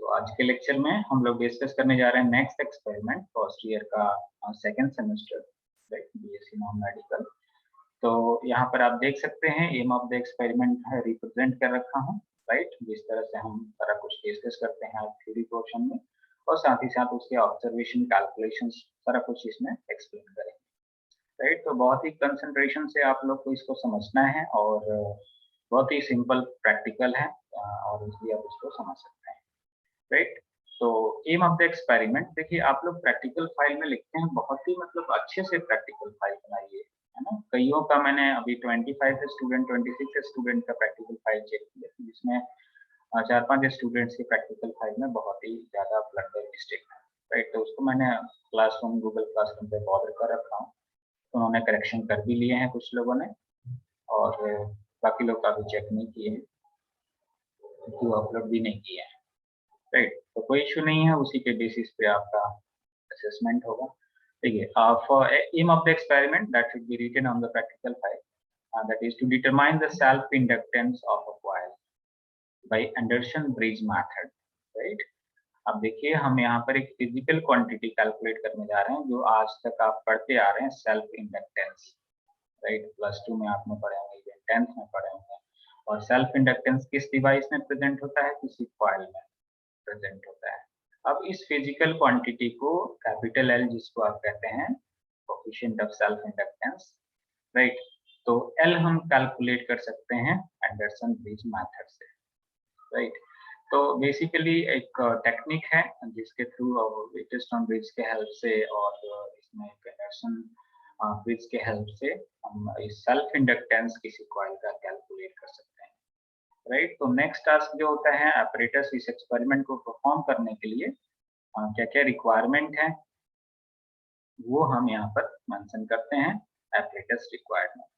तो आज के लेक्चर में हम लोग डिस्कस करने जा रहे हैं नेक्स्ट एक्सपेरिमेंट फर्स्ट ईयर का second semester BSc non medical. तो यहाँ पर आप देख सकते हैं एम ऑफ द एक्सपेरिमेंट है रिप्रेजेंट कर रखा हूँ, राइट। जिस तरह से हम सारा कुछ डिस्कस करते हैं थ्योरी पोर्शन में, और साथ ही साथ उसके ऑब्जर्वेशन कैलकुलेशंस सारा कुछ इसमें एक्सप्लेन करेंगे, राइट। तो बहुत ही कंसंट्रेशन से आप लोग को इसको समझना है और बहुत ही सिंपल प्रैक्टिकल है और इसलिए आप इसको समझ सकते हैं, राइट। तो एम ऑफ द एक्सपेरिमेंट देखिए, आप लोग प्रैक्टिकल फाइल में लिखते हैं, बहुत ही मतलब अच्छे से प्रैक्टिकल फाइल बनाइए, है ना। कईयों का मैंने अभी 25 स्टूडेंट 26 स्टूडेंट का प्रैक्टिकल फाइल चेक किया, जिसमें 4-5 स्टूडेंट्स की प्रैक्टिकल फाइल में बहुत ही ज्यादा ब्लंडर मिस्टेक है, राइट। तो उसको मैंने क्लासरूम गूगल क्लासरूम पे बॉर्डर कर रखा हूँ, तो उन्होंने करेक्शन कर भी लिए हैं कुछ लोगों ने, और बाकी लोग अभी चेक नहीं किए हैं, क्यों अपलोड भी नहीं किए हैं, राइट। तो कोई इशू नहीं है, उसी के बेसिस पे आपका असेसमेंट होगा। देखिए, for aim of the experiment that should be written on the practical file, that is to determine the self inductance of a coil by Anderson bridge method, right. अब देखिए, हम यहाँ पर एक फिजिकल क्वांटिटी कैलकुलेट करने जा रहे हैं जो आज तक आप पढ़ते आ रहे हैं, सेल्फ इंडक्टेंस, राइट। +2 में आपने पढ़े होंगे, इवन 10th में पढ़े होंगे। और सेल्फ इंडक्टेंस किस डिवाइस में प्रेजेंट होता है? किसी कॉइल में प्रेजेंट होता है। अब इस फिजिकल क्वांटिटी को कैपिटल एल, जिसको आप कहते हैं coefficient of self inductance, right, तो एल हम कैलकुलेट कर सकते हैं एंडरसन ब्रिज मेथड से, राइट। तो बेसिकली एक टेक्निक है जिसके थ्रू व्हीटस्टोन ब्रिज के हेल्प से और इसमें एक एंडरसन ब्रिज के हेल्प से हम इस सेल्फ इंडक्टेंस किसी कॉइल का कैलकुलेट कर सकते हैं, राइट। तो नेक्स्ट टास्क जो होता है ऑपरेटर्स इस एक्सपेरिमेंट को परफॉर्म करने के लिए क्या क्या रिक्वायरमेंट है वो हम यहाँ पर मेंशन करते हैं, ऑपरेटर्स रिक्वायरमेंट,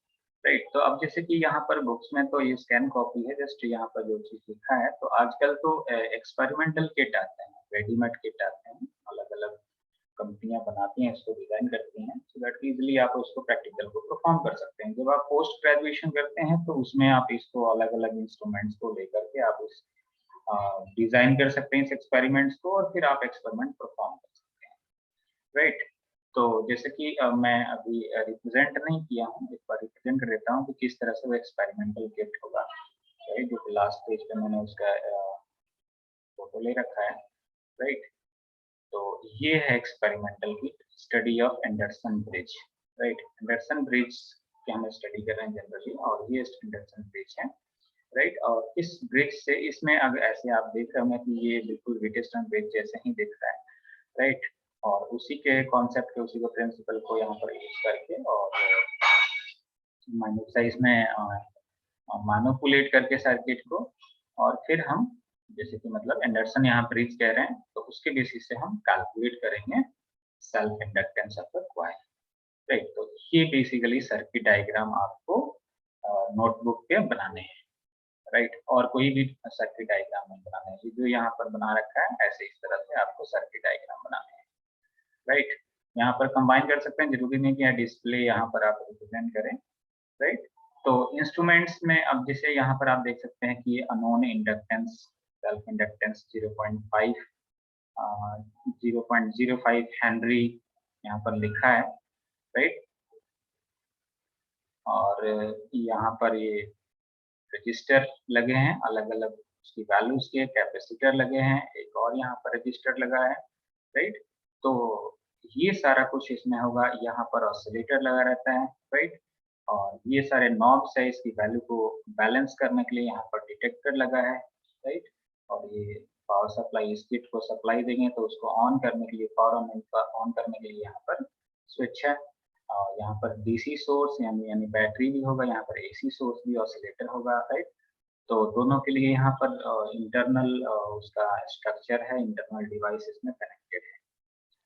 राइट। तो अब जैसे कि यहाँ पर बुक्स में तो ये स्कैन कॉपी है, जस्ट यहाँ पर जो चीज लिखा है, तो आजकल तो एक्सपेरिमेंटल किट आते हैं, रेडीमेड किट आते हैं, अलग अलग कंपनियां बनाती हैं, इसको डिजाइन करती हैं, सो दैट इजीली आप उसको प्रैक्टिकल को परफॉर्म कर सकते हैं। जब आप पोस्ट ग्रेजुएशन करते हैं तो उसमें आप इसको अलग अलग इंस्ट्रूमेंट्स को लेकर के आप उस डिजाइन कर सकते हैं इस एक्सपेरिमेंट्स को, और फिर आप एक्सपेरिमेंट परफॉर्म कर सकते हैं, राइट। तो जैसे कि मैं अभी रिप्रेजेंट नहीं किया हूँ, एक बार रिप्रेजेंट कर देता हूँ कि किस तरह से वो एक्सपेरिमेंटल किट होगा, राइट। जो लास्ट पेज पे मैंने उसका फोटो ले रखा है, राइट। तो ये है experimental kit, study of Anderson bridge, right. Anderson bridge की हम स्टडी कर रहे हैं जनरली, और ये एंडरसन ब्रिज है, राइट। और इस ब्रिज से इसमें अगर ऐसे आप देख रहे होंगे कि ये बिल्कुल व्हीटस्टोन ब्रिज जैसे ही दिख रहा है, राइट। और उसी के कॉन्सेप्ट के, उसी के प्रिंसिपल को यहाँ पर यूज करके और माइन्यूट साइज में मैनिपुलेट करके सर्किट को, और फिर हम जैसे कि मतलब एंडरसन यहाँ ब्रिज कह रहे हैं, तो उसके बेसिस से हम कैलकुलेट करेंगे self inductance of the coil, right. तो ये बेसिकली सर्किट डायग्राम आपको नोटबुक पे बनाने हैं, राइट। और कोई भी सर्किट डायग्राम नहीं बनाना है, जो यहाँ पर बना रखा है ऐसे इस तरह से आपको सर्किट डायग्राम बनाने हैं, राइट। यहाँ पर कंबाइन कर सकते हैं, जरूरी नहीं कि डिस्प्ले यहाँ पर आप रिप्रेजेंट करें, राइट। तो इंस्ट्रूमेंट्स में अब जैसे यहाँ पर आप देख सकते हैं कि ये unknown inductance, self inductance 0.05 Henry यहाँ पर लिखा है, राइट। और यहाँ पर ये रजिस्टर लगे हैं अलग अलग उसकी वैल्यूज के, कैपेसिटर लगे हैं, एक और यहाँ पर रजिस्टर लगा है, राइट। तो ये सारा कुछ इसमें होगा, यहाँ पर ऑसिलेटर लगा रहता है, राइट। और ये सारे नॉब्स है, इसकी वैल्यू को बैलेंस करने के लिए यहाँ पर डिटेक्टर लगा है, राइट। और ये पावर सप्लाई, इस किट को सप्लाई देंगे तो उसको ऑन करने के लिए, पावर ऑन करने के लिए यहाँ पर स्विच है। और यहाँ पर डीसी सोर्स यानी बैटरी भी होगा, यहाँ पर एसी सोर्स भी, ऑसिलेटर होगा, राइट। तो दोनों के लिए यहाँ पर इंटरनल उसका स्ट्रक्चर है, इंटरनल डिवाइस इसमें कनेक्टेड है,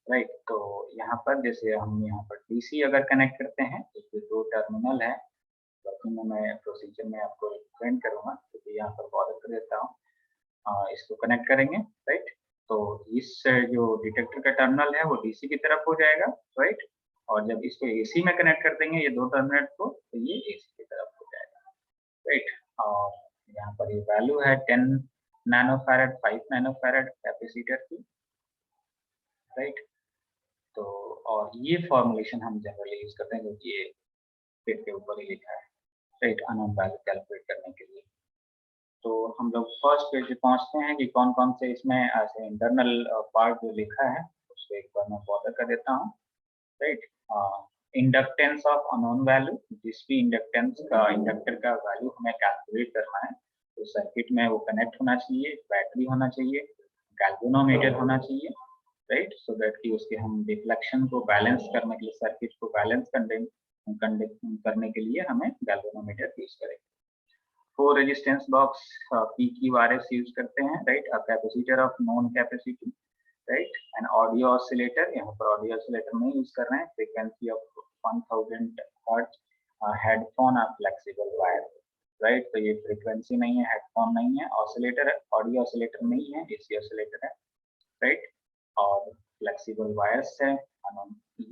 राइट। तो यहाँ पर जैसे हम यहाँ पर डीसी अगर कनेक्ट करते हैं तो ये 2 टर्मिनल है, वर्किंग में मैं प्रोसीजर में आपको एक्सप्लेन करूँगा, क्योंकि तो यहाँ पर बॉर्डर कर देता हूँ, इसको कनेक्ट करेंगे, राइट। तो इस जो डिटेक्टर का टर्मिनल है वो डीसी की तरफ हो जाएगा, राइट। और जब इसको एसी में कनेक्ट कर देंगे ये 2 टर्मिनल को, तो ये एसी की तरफ हो जाएगा, राइट। और यहाँ पर ये वैल्यू है 10 नैनोफैरड 5 नैनोफैरड कैपेसिटर की, राइट। तो और ये फॉर्मुलेशन हम जनरली यूज करते हैं क्योंकि ये पेज के ऊपर ही लिखा है, राइट, अननोन वैल्यू कैलकुलेट करने के लिए। तो हम लोग फर्स्ट पेज पे पहुंचते हैं कि कौन कौन से इसमें ऐसे इंटरनल पार्ट जो लिखा है उसको एक बार मैं बॉर्डर कर देता हूँ, right. Inductance of unknown value, जिस भी इंडक्टेंस का इंडक्टर का वैल्यू हमें कैलकुलेट करना है तो सर्किट में वो कनेक्ट होना चाहिए, बैटरी होना चाहिए, गैल्वेनोमीटर होना चाहिए, राइट, सो दैट कि उसके हम रिफ्लेक्शन को बैलेंस करने के लिए, सर्किट को बैलेंस करने के लिए हमें गैल्वेनोमीटर यूज करेंगे। 4 रेजिस्टेंस बॉक्स PQRS यूज करते हैं, right, a capacitor of non capacity, right, and audio oscillator, यहाँ पर ऑडियो ऑसिलेटर में यूज कर रहे हैं, फ्रीक्वेंसी ऑफ 1000 हर्ट्ज, हेडफोन और फ्लेक्सिबल वायर, राइट। तो ये फ्रीक्वेंसी नहीं है, हेडफोन नहीं है, ऑसिलेटर है, ऑडियो ऑसिलेटर नहीं है, AC ऑसिलेटर है, राइट, और फ्लेक्सिबल वायर्स है।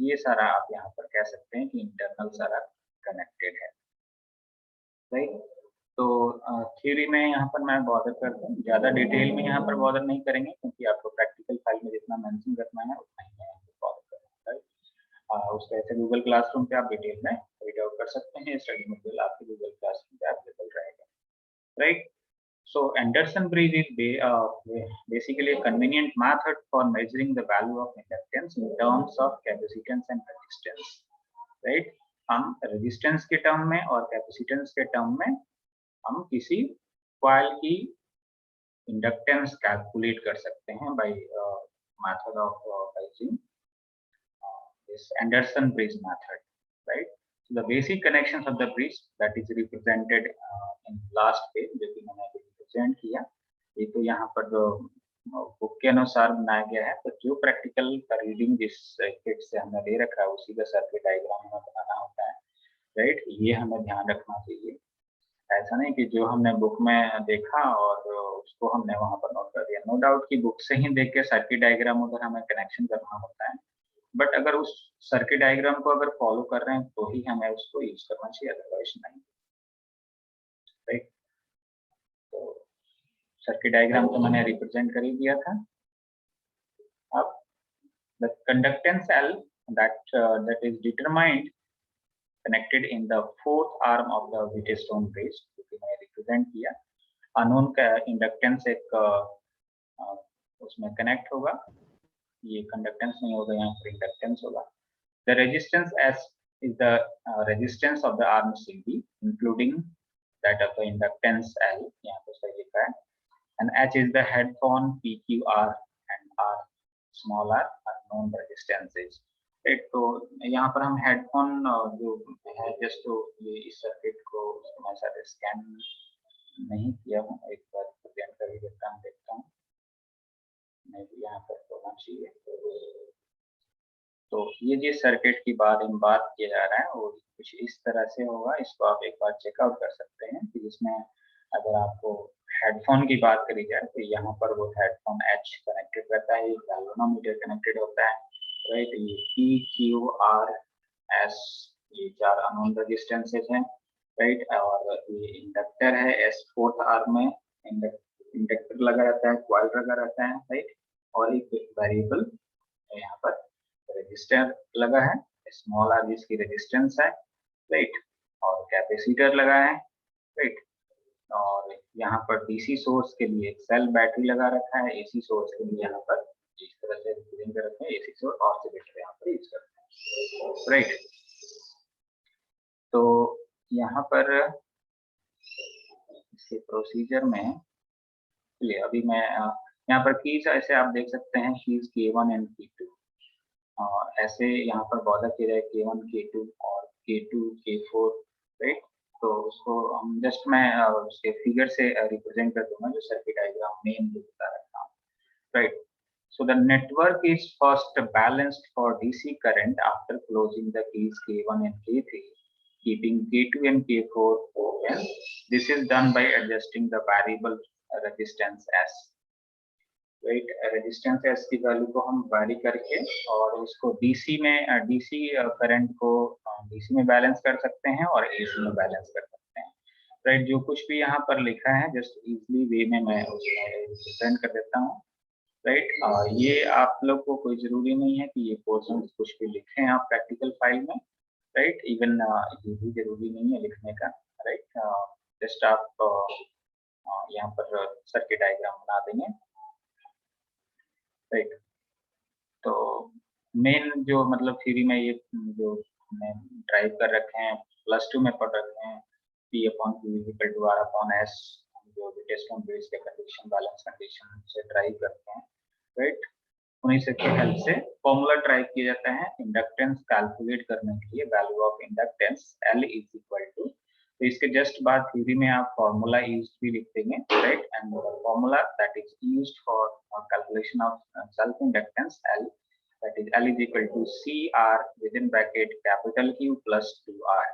ये सारा आप यहाँ पर कह सकते हैं कि इंटरनल सारा कनेक्टेड है, राइट। तो थ्योरी में यहाँ पर मैं बॉर्डर करता हूँ, ज़्यादा डिटेल में यहाँ पर बॉर्डर नहीं करेंगे क्योंकि आपको प्रैक्टिकल फाइल में जितना मेंशन करना है उतना ही मैं बॉर्डर करूँगा, राइट। उसके ऐसे गूगल क्लासरूम पे आप डिटेल में रीड आउट कर सकते हैं, स्टडी मटेरियल आपके गूगल क्लासरूम पे अवेलेबल रहेगा, right. So Anderson bridge is basically a convenient method for measuring the value of inductance in terms of capacitance and resistance, right? हम रेजिस्टेंस के term में और कैपेसिटेंस के टर्म में हम किसी कॉइल की इंडक्टेंस कैलकुलेट कर सकते हैं by method of using this Anderson bridge method, right? So the basic connections of the bridge that is represented in last page जो कि मैंने अभी रिप्रेजेंट किया, ये तो यहाँ पर जो बुक के अनुसार बनाया गया है, तो जो प्रैक्टिकल का रीडिंग जिस किट से हमने ले रखा है उसी का सर्किट डायग्राम हमें बनाना होता है, राइट। ये हमें ध्यान रखना चाहिए, ऐसा नहीं कि जो हमने बुक में देखा और उसको हमने वहां पर नोट कर दिया। नो डाउट कि बुक से ही देख के सर्किट डायग्राम उधर हमें कनेक्शन करना होता है, बट अगर उस सर्किट डायग्राम को अगर फॉलो कर रहे हैं तो ही हमें उसको यूज करना चाहिए, अदरवाइज नहीं, राइट। तो सर्किट डायग्राम तो मैंने रिप्रेजेंट कर ही दिया था। अब the conductance L that is determined connected in the fourth arm of the Wheatstone bridge, जो कि मैंने रिप्रेजेंट किया। अननोन का इंडक्टेंस एक उसमें कनेक्ट होगा, ये कंडक्टेंस नहीं होगा, यहाँ पर इंडक्टेंस होगा। The resistance S is the resistance of the arm CD, including that of the inductance L, यहाँ पर सही लिखा है, and H is the headphone PQR and R small r are known resistances, right? तो यहाँ पर हम हेडफोन जो है, जस्ट तो ये इस सर्किट को मैं शायद स्कैन नहीं किया हूँ, एक बार प्रेजेंट कर ही देखता हूँ, नहीं भी यहाँ पर होना चाहिए। तो ये जिस सर्किट की बात किया जा रहा है वो कुछ इस तरह से होगा, इसको आप एक बार चेकआउट कर सकते हैं कि जिसमें अगर आपको हेडफोन की बात करी जाए तो यहाँ पर वो हेडफोन H कनेक्टेड रहता है, गैल्वेनोमीटर कनेक्टेड होता है, राइट। ये P, Q, R, S ये 4 अननोन रेजिस्टेंसेस हैं, राइट। और ये इंडक्टर है, S फोर्थ आर्म में इंडक्टर लगा रहता है, कॉइल लगा रहता है, राइट। और एक वेरिएबल यहाँ पर रेजिस्टर लगा है, स्मॉल आर जिसकी रेजिस्टेंस है, राइट, और कैपेसिटर लगा है, राइट। और यहाँ पर डीसी सोर्स के लिए एक सेल बैटरी लगा रखा है, एसी सोर्स के लिए यहाँ पर इस तरह से रिप्रेजेंट कर रखते हैं, एसी सोर्स ऑसिलेटर यहाँ पर यूज करते हैं, राइट। तो यहाँ पर इसके प्रोसीजर में चलिए अभी मैं यहाँ पर कीज ऐसे आप देख सकते हैं, कीज K1 एंड K2 ऐसे यहाँ पर बॉर्डर किया जाए K1, K2 और K2, K4, राइट। तो उसको हम जस्ट मैं उसके फिगर से रिप्रेजेंट कर दूंगा जो सर्किट डायग्राम मेन जो बता रखा हूँ, right. So the network is first balanced for DC current after closing the keys K1 and K3, keeping K2 and K4 open. This is done by adjusting the variable resistance S. Right, resistance S की value को हम vary करके और उसको DC current को DC में balance कर सकते हैं और एसी में बैलेंस कर सकते हैं। राइट। जो कुछ भी यहाँ पर लिखा है जस्ट इजली वे में मैं उसमें रिप्रेजेंट कर देता हूँ, राइट। ये आप लोग को कोई जरूरी नहीं है कि ये पोर्शन कुछ भी लिखें आप प्रैक्टिकल फाइल में, राइट। इवन ये भी जरूरी नहीं है लिखने का, राइट। जस्ट आप यहाँ पर सर्किट डायग्राम बना देंगे, राइट। तो मेन जो मतलब थ्योरी में ये जो हमने ड्राइव कर रखे हैं, +2 में पढ़ रखे हैं, P/Q = R/S, जो भी टेस्ट ऑन बेस के कंडीशन बैलेंस कंडीशन से ड्राइव करते हैं, राइट। उन्हीं से के हेल्प से फॉर्मूला ड्राइव किया जाता है इंडक्टेंस कैलकुलेट करने के लिए। वैल्यू ऑफ इंडक्टेंस L = तो इसके जस्ट बाद थ्योरी में आप फॉर्मूला यूज भी लिख देंगे, right. And formula that is used for calculation of self inductance L, that is L = CR within bracket capital Q plus 2R,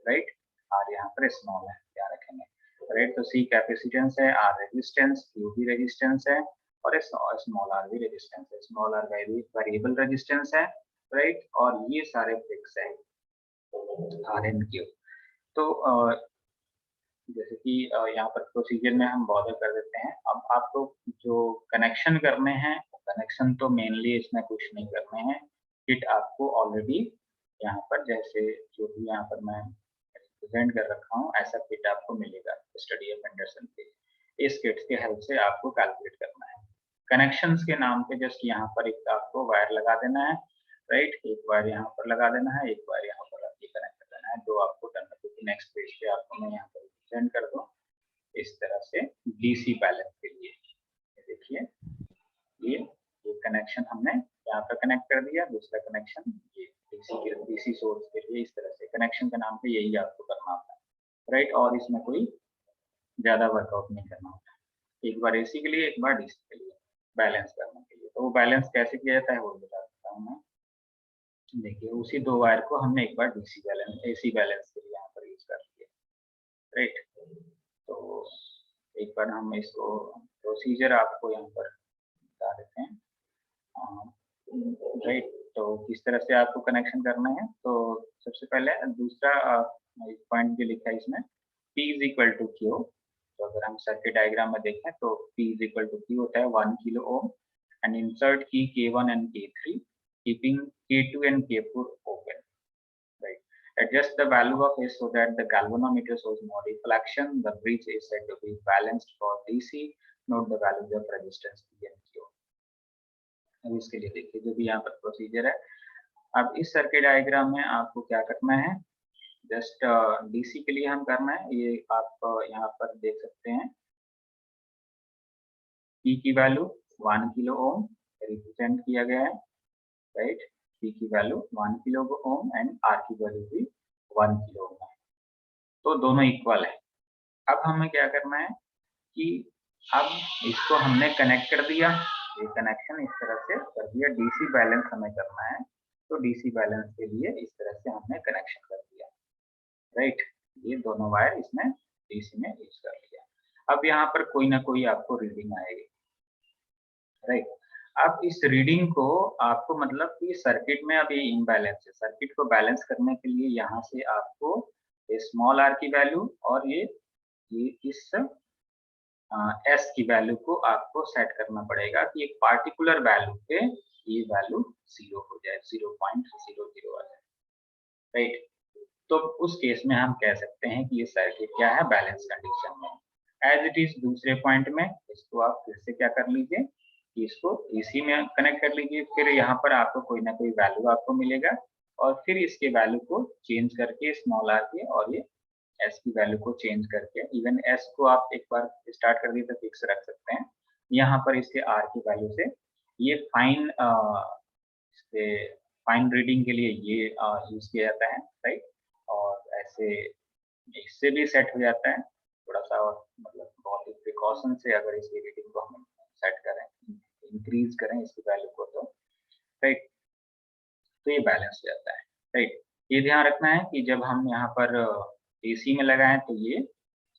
right। R यहाँ पर स्मॉल है, ध्यान रखेंगे, राइट। तो C कैपेसिटेंस है, R रेजिस्टेंस, Q भी resistance है और स्मॉल r भी रेजिस्टेंस है। स्मॉल r वेरिएबल रेजिस्टेंस है, राइट। और ये सारे फिक्स है RNQ। तो जैसे कि यहाँ पर प्रोसीजर में हम बॉर्डर कर देते हैं। अब आपको जो कनेक्शन करने हैं, कनेक्शन तो मेनली इसमें कुछ नहीं करने हैं, किट आपको ऑलरेडी यहाँ पर जैसे जो भी यहाँ पर मैं रिप्रेजेंट कर रखा हूँ ऐसा किट आपको मिलेगा स्टडी ऑफ एंडरसन पे। इस किट के हेल्प से आपको कैलकुलेट करना है। कनेक्शंस के नाम पे जस्ट यहाँ पर एक आपको वायर लगा देना है, राइट। एक वायर यहाँ पर लगा देना है, एक वायर यहाँ पर कनेक्ट कर देना है, जो आपको करना है। क्योंकि नेक्स्ट पेज पे आपको मैं यहाँ पर रिप्रेजेंट कर दूँ इस तरह से डीसी बैलेंस के लिए। देखिए ये कनेक्शन हमने यहाँ पर कनेक्ट कर दिया, दूसरा कनेक्शन ये डीसी सोर्स के लिए। इस तरह से कनेक्शन के नाम पे यही आपको करना होता है, राइट। और इसमें कोई ज्यादा वर्कआउट नहीं करना होता है। एक बार एसी के लिए, एक बार डीसी के लिए बैलेंस करने के लिए। तो वो बैलेंस कैसे किया जाता है वो बता देता हूँ मैं। देखिए उसी दो वायर को हमने एक बार डीसी बैलेंस एसी बैलेंस के लिए यहाँ पर यूज कर लिया, राइट। तो एक बार हम इसको प्रोसीजर आपको यहाँ पर बता देते हैं, राइट। तो किस तरह से आपको कनेक्शन करना है। तो सबसे पहले दूसरा पॉइंट भी लिखा है इसमें, P = Q। तो अगर हम सर्किट डायग्राम में देखें तो P = Q होता है 1 किलो ओम एंड इंसर्ट की K1 and K3 keeping K2 and K4 open, right। Adjust the value of S so that the galvanometer shows no deflection. The bridge is said to be balanced for DC. Note the values of resistance P and Q। अब इसके लिए देखिए जो भी यहाँ पर procedure है। अब इस सर्किट डायग्राम में आपको क्या करना है, जस्ट डीसी के लिए हम करना है। ये आप यहाँ पर देख सकते हैं P की वैल्यू 1 किलो ओम रिप्रेजेंट किया गया है, राइट। P की value 1 kilo ohm and R की वैल्यू भी 1 किलो ओम है, तो दोनों इक्वल है। अब हमें क्या करना है कि अब इसको हमने कनेक्ट कर दिया, ये कनेक्शन इस तरह से कर दिया। डीसी बैलेंस हमें करना है, तो डीसी बैलेंस के लिए इस तरह से हमने कनेक्शन कर दिया, राइट। ये दोनों वायर इसमें डीसी में यूज कर लिया। अब यहाँ पर कोई ना कोई आपको रीडिंग आएगी, राइट। अब इस रीडिंग को आपको मतलब कि सर्किट में अब ये इम्बैलेंस है, सर्किट को बैलेंस करने के लिए यहाँ से आपको स्मॉल r की वैल्यू और ये इस एस की वैल्यू को आपको सेट करना पड़ेगा कि एक पार्टिकुलर वैल्यू पे ये वैल्यू 0 हो जाए, 0.00 आ जाए, राइट। तो उस केस में हम कह सकते हैं कि ये सर्किट क्या है, बैलेंस कंडीशन में। एज इट इज दूसरे पॉइंट में इसको आप फिर से क्या कर लीजिए कि इसको एसी में कनेक्ट कर लीजिए। फिर यहाँ पर आपको कोई ना कोई वैल्यू आपको मिलेगा और फिर इसके वैल्यू को चेंज करके स्मॉल r के और ये एस की वैल्यू को चेंज करके, इवन एस को आप एक बार स्टार्ट कर दिए तो फिक्स रख सकते हैं। यहाँ पर इसके आर की वैल्यू से ये फाइन रीडिंग के लिए ये यूज किया जाता है, राइट। और ऐसे इससे भी सेट हो जाता है थोड़ा सा, और मतलब बहुत ही प्रिकॉशन से अगर इसकी रीडिंग को हम सेट करें, इंक्रीज करें इसकी वैल्यू को, तो राइट, तो ये बैलेंस हो जाता है, राइट। ये ध्यान रखना है कि जब हम यहाँ पर एसी में लगाएं तो ये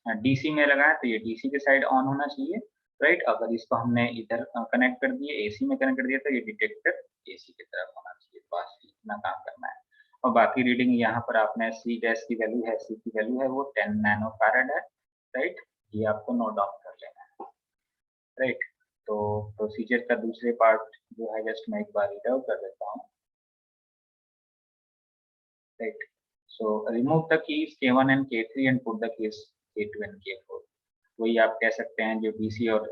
डीसी में लगाएं तो ये डीसी के साइड ऑन होना चाहिए, राइट। अगर इसको हमने इधर कनेक्ट कर दिए, एसी में कनेक्ट कर दिया, तो ये डिटेक्टर एसी की तरफ होना चाहिए। बस इतना काम करना है। और बाकी रीडिंग यहाँ पर आपने सी डैश की वैल्यू है, सी की वैल्यू है वो 10 नैनो फैराड है, राइट। ये आपको नोट डाउन कर लेना है, राइट। तो प्रोसीजर का दूसरे पार्ट जो है जस्ट मैं एक बार रीड आउट कर देता हूँ, right. So remove the keys K1 and K3 and put the keys K2 and K4। वही आप कह सकते हैं जो DC और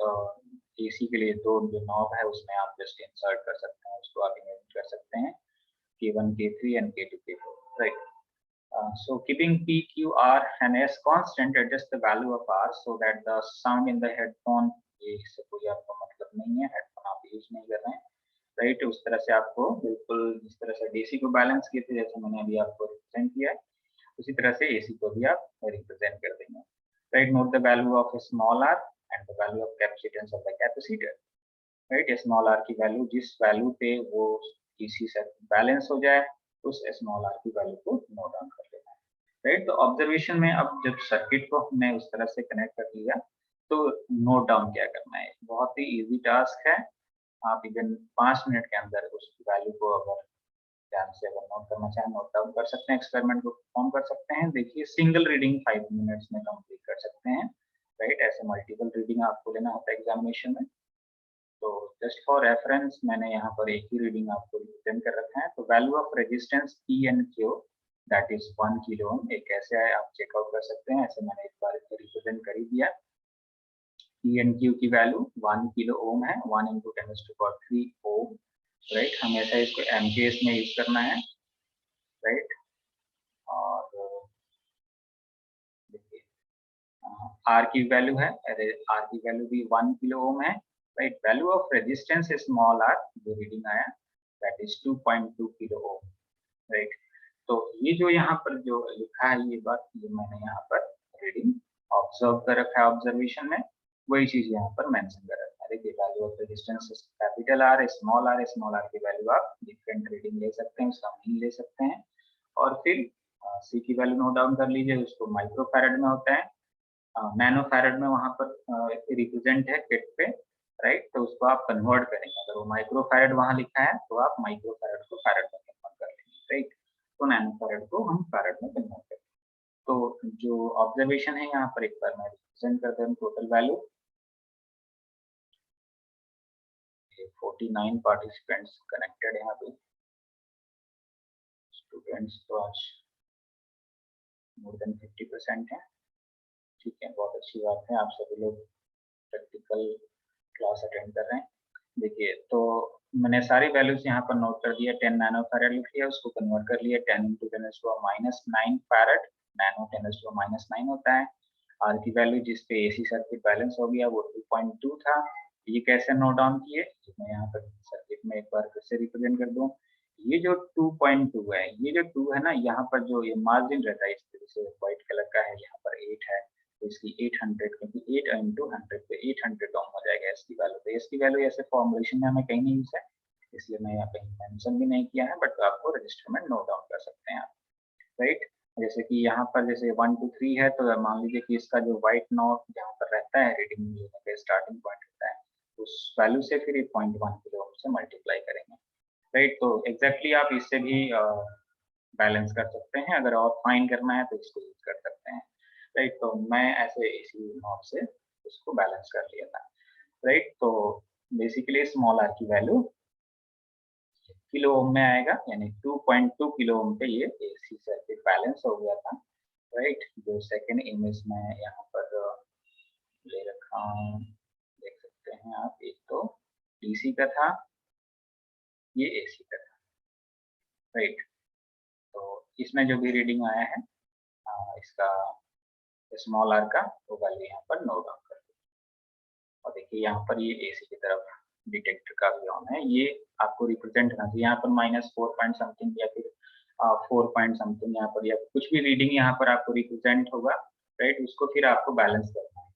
AC के लिए दो जो नॉब है उसमें आप जस्ट इंसर्ट कर सकते हैं, उसको आप इमेज कर सकते हैं K1 K3 and K2 K4, right. So keeping P, Q, R and S constant, adjust the value of R so that the sound in the headphone, ये इससे कोई आपको मतलब नहीं है, हेडफोन आप यूज नहीं कर रहे हैं, राइट। उस तरह से आपको बिल्कुल जिस तरह से DC को बैलेंस किए थे जैसे मैंने अभी आपको रिप्रेजेंट किया है, उसी तरह से AC को भी आप रिप्रेजेंट कर देंगे, right. Note the value of small r and the value of capacitance of the capacitor, right. Small r की वैल्यू जिस वैल्यू पे वो DC सर्किट बैलेंस हो जाए उस स्मॉल r की वैल्यू को नोट डाउन कर लेना है, राइट। तो ऑब्जर्वेशन में अब जब सर्किट को हमने उस तरह से कनेक्ट कर लिया तो नोट डाउन क्या करना है, बहुत ही इजी टास्क है। आप इवन 5 मिनट के अंदर उस वैल्यू को अगर ध्यान से अगर नोट करना चाहें नोट डाउन कर सकते हैं, एक्सपेरिमेंट को परफॉर्म कर सकते हैं। देखिए सिंगल रीडिंग 5 मिनट्स में कंप्लीट कर सकते हैं, राइट। ऐसे मल्टीपल रीडिंग आपको लेना होता है एग्जामिनेशन में। तो जस्ट फॉर रेफरेंस मैंने यहाँ पर एक ही रीडिंग आपको रिप्रेजेंट कर रखा है। तो value of resistance P and Q that is 1 kilo ohm, एक कैसे है आप चेकआउट कर सकते हैं, ऐसे मैंने एक बार रिप्रेजेंट कर ही दिया। P एंड Q की वैल्यू 1 किलो ओम है, 1 into 10⁻³ ओम, राइट। हमेशा इसको एमपीएस में यूज करना है, राइट। और देखिए R की वैल्यू है, R की वैल्यू भी 1 किलो ओम है, right. Value of resistance small r जो रीडिंग आया that is 2.2 kilo ohm, right. तो ये जो यहाँ पर जो लिखा है ये बात, ये मैंने यहाँ पर रीडिंग ऑब्जर्व कर रखा है ऑब्जर्वेशन में, वही चीज यहाँ पर मेंशन कर रखा है। देखिए value of resistance capital R, small r की वैल्यू आप डिफरेंट रीडिंग ले सकते हैं, उसका मीन ले सकते हैं। और फिर C की वैल्यू नोट डाउन कर लीजिए, उसको माइक्रो फैराड में होता है, नैनो फैराड में वहां पर रिप्रेजेंट है किट पे, राइट। तो उसको आप कन्वर्ट करेंगे, अगर वो माइक्रो फैराड वहां लिखा है तो आप माइक्रो फैराड को फैराड में कन्वर्ट कर लेंगे, राइट। तो नैनो फैराड को हम फैराड में कन्वर्ट करेंगे। तो जो ऑब्जर्वेशन है यहाँ पर एक बार मैं रिप्रेजेंट करता हूँ, टोटल वैल्यू 49 पार्टिसिपेंट्स कनेक्टेड यहाँ पे, स्टूडेंट्स तो आज मोर देन 50% है, ठीक है, बहुत अच्छी बात है। आप सभी लोग प्रैक्टिकल क्लास अटेंड कर रहे हैं। देखिए तो मैंने सारी वैल्यूज यहाँ पर नोट कर दिया, 10 नैनो फैराड लिख लिया, उसको कन्वर्ट कर लिया 10 into 10⁻⁹ फैराड, नैनो 10⁻⁹ होता है। आर की वैल्यू जिस पे एसी सर्किट बैलेंस हो गया वो 2.2 था। ये कैसे नोट डाउन किए, मैं यहाँ पर सर्किट में एक बार फिर से रिप्रेजेंट कर दूं। ये जो 2.2 है, ये जो 2 है ना, यहाँ पर जो ये मार्जिन रहता है इस तरह से व्हाइट कलर का है, यहाँ पर 8 है तो इसकी 800, क्योंकि 8 into 100 पे 800 ओम हो जाएगा एस की वैल्यू। तो एस की वैल्यू ऐसे फॉर्मुलेशन में हमें कहीं नहीं यूज है, इसलिए मैं यहाँ कहीं मेंशन भी नहीं किया है, बट आपको रजिस्टर में नोट डाउन कर सकते हैं आप, राइट। जैसे कि यहाँ पर जैसे 1 to 3 है तो मान लीजिए कि इसका जो व्हाइट नॉट जहाँ पर रहता है रीडिंग लेने का स्टार्टिंग पॉइंट होता है, उस वैल्यू से फिर 0.1 किलो ओम से मल्टीप्लाई करेंगे, राइट। तो एग्जैक्टली आप इससे भी बैलेंस कर सकते हैं, अगर और फाइन करना है तो इसको यूज कर सकते हैं, राइट। तो मैं ऐसे इसी नॉब से उसको बैलेंस कर लिया था, राइट। तो बेसिकली स्मॉल आर की वैल्यू किलो ओम में आएगा, यानी 2.2 किलो ओम पे ये एसी सर्किट बैलेंस हो गया था, राइट। जो सेकेंड इमेज में यहाँ पर ले रखा हूँ, देख सकते हैं आप, एक तो डीसी का था, ये एसी का था, राइट। तो इसमें जो भी रीडिंग आया है इसका स्मॉल आर का वो वैल्यू यहाँ पर नोट डाउन कर दीजिए। और देखिए यहाँ पर ये एसी की तरफ डिटेक्टर का भी ऑन है, ये आपको रिप्रेजेंट करना चाहिए यहाँ पर -4 पॉइंट समथिंग या फिर 4 पॉइंट समथिंग यहाँ पर, या कुछ भी रीडिंग यहाँ पर आपको रिप्रेजेंट होगा, राइट। उसको फिर आपको बैलेंस करना है,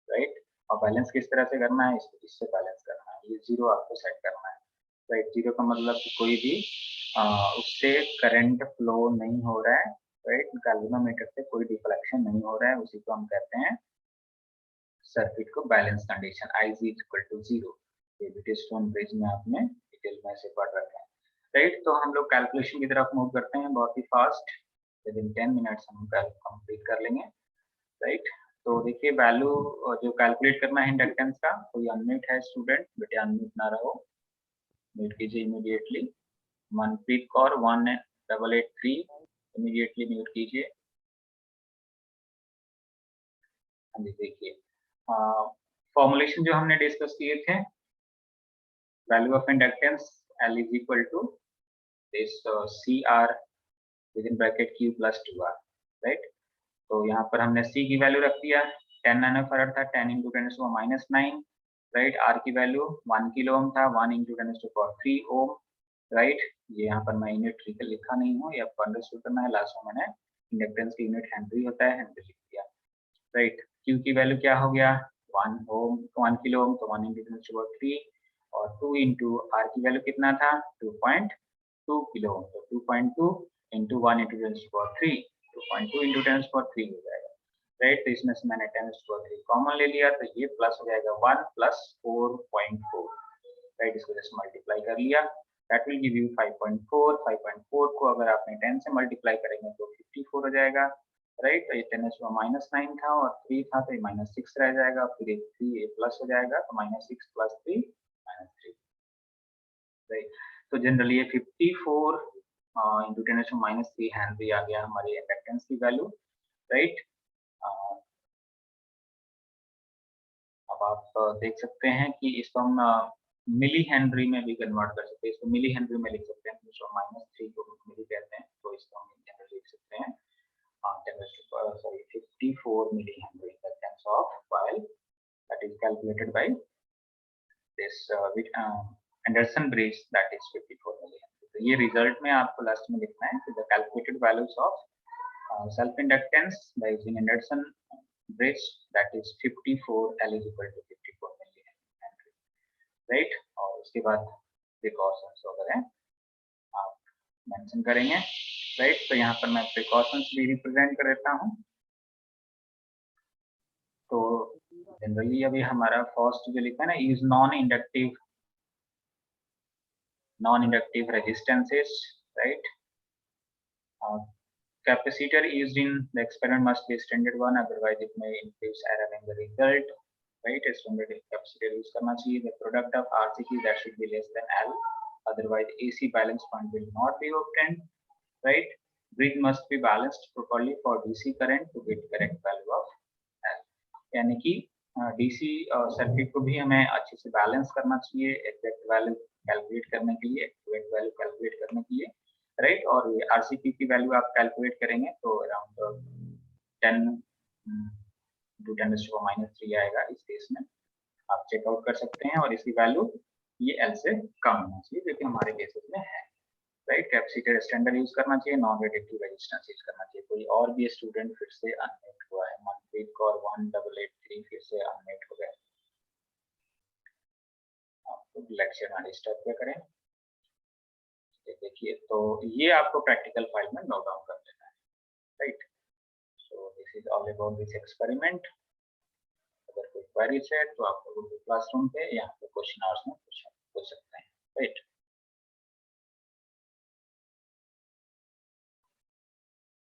राइट। और बैलेंस किस तरह से करना है, इसको इससे बैलेंस करना है, ये 0 आपको सेट करना है, राइट। 0 का मतलब कि कोई भी उससे करंट फ्लो नहीं हो रहा है, राइट। गैल्वेनोमीटर से कोई डिफ्लेक्शन नहीं हो रहा है, उसी को हम कहते हैं सर्किट को balance condition, I is equal to 0। ये ब्रिटिश स्टोन ब्रिज में आपने डिटेल में से पढ़ रखा है, राइट। तो हम लोग कैलकुलेशन की तरफ मूव करते हैं बहुत ही फास्ट, विद इन 10 मिनट्स हम कंप्लीट कर लेंगे, राइट। तो देखिए वैल्यू जो कैलकुलेट करना है इंडक्टेंस का, कोई अनम्यूट है स्टूडेंट, बेटे अनम्यूट ना रहो, म्यूट कीजिए immediately. Manpreet Kaur 1883 immediately mute कीजिए। हाँ जी, देखिए फॉर्मुलेशन जो हमने डिस्कस किए थे, value of inductance L is equal to this CR within bracket Q plus 2R, right. तो यहाँ पर हमने C की वैल्यू रख दिया, 10 नैनोफैराड था, 10 इंटू 10⁻⁹, राइट। R की वैल्यू 1 किलो ओम था, 1 इंटू 10⁻³ ओम, राइट। ये यहाँ पर मैं यूनिट लिखा नहीं हूँ, ये आपको अंडरस्टूड करना है। लास्ट में मैंने इंडक्टेंस की यूनिट हेनरी होता है, हेनरी लिख दिया, राइट। Q की वैल्यू क्या हो गया, 1 किलो ओम, तो 1 इंटू 10⁻³ और 2 इंटू R की वैल्यू कितना था, 2.2 किलो ओम, तो 2.2 इंटू 1 इंटू 10⁻³ 2.2 इंटू 10⁻³ हो जाएगा, राइट। तो इसमें से मैंने 10⁻³ कॉमन ले लिया, तो ये प्लस हो जाएगा 1 प्लस 4.4, राइट। इसको जैसे मल्टीप्लाई कर लिया, दैट विल गिव यू 5.4। 5.4 को अगर आपने 10 से मल्टीप्लाई करेंगे तो 54 हो जाएगा, राइट। तो ये 10⁻⁹ था और 3 था, तो ये -6 रह जाएगा, फिर एक 3 ये प्लस हो जाएगा, तो -6 प्लस 3 -3, राइट। तो जनरली ये 54 इंटू 10⁻³ हेनरी आ गया हमारे इंडक्टेंस की वैल्यू, राइट। अब आप देख सकते हैं कि इसको हम मिली हेनरी में भी कन्वर्ट कर सकते हैं, इसको मिली हेनरी में लिख सकते हैं, जो -3 को मिली कहते हैं, तो इसको हम हेनरी लिख सकते हैं, 54 milli henry in the sense of while that is calculated by this Anderson bridge, that is 54 milli henry. तो ये रिजल्ट में आपको लास्ट में लिखना है, the calculated values of self inductance by using Anderson bridge, that is 54 L is equal to 54 millihenry, right। और उसके बाद प्रिकॉशंस वगैरह आप मेंशन करेंगे, राइट। तो यहाँ पर मैं प्रिकॉशंस भी रिप्रेजेंट कर देता हूँ। तो जनरली अभी हमारा फर्स्ट जो लिखा है ना, use non inductive resistances, right. Capacitor used in the experiment must be a standard one, otherwise it may induce error in the result, right। Standard capacitor use करना चाहिए। The product of RCQ that should be less than L, otherwise AC balance point will not be obtained, right। Bridge must be balanced properly for DC current to get correct value of L, यानी कि DC circuit को भी हमें अच्छे से balance करना चाहिए exact value calculate करने के लिए, एक्यूरेट वैल्यू कैलकुलेट करने के लिए, राइट। और ये आरसीपी की वैल्यू आप कैलकुलेट करेंगे तो अराउंड 10 टू 10⁻³ आएगा। इस केस में आप चेकआउट कर सकते हैं, और इसकी वैल्यू ये एल से कम होना चाहिए, जो कि हमारे केसेस में है, राइट। कैपेसिटर स्टैंडर्ड यूज करना चाहिए, नॉन रेडिएटिव रेजिस्टेंस यूज करना चाहिए। कोई और भी स्टूडेंट फिर से अनम्यूट हुआ है, मनप्रीत कौर 1883 फिर से अनम्यूट हो गए, आपको लेक्चर ना डिस्टर्ब क्या करें। देखिए तो ये आपको प्रैक्टिकल फाइल में नोट डाउन कर देना है, right. So this is all about this experiment. अगर कोई क्वेरीज है तो आप लोग गूगल क्लासरूम पे यहाँ पे क्वेश्चन आवर्स में पूछ सकते हैं, राइट।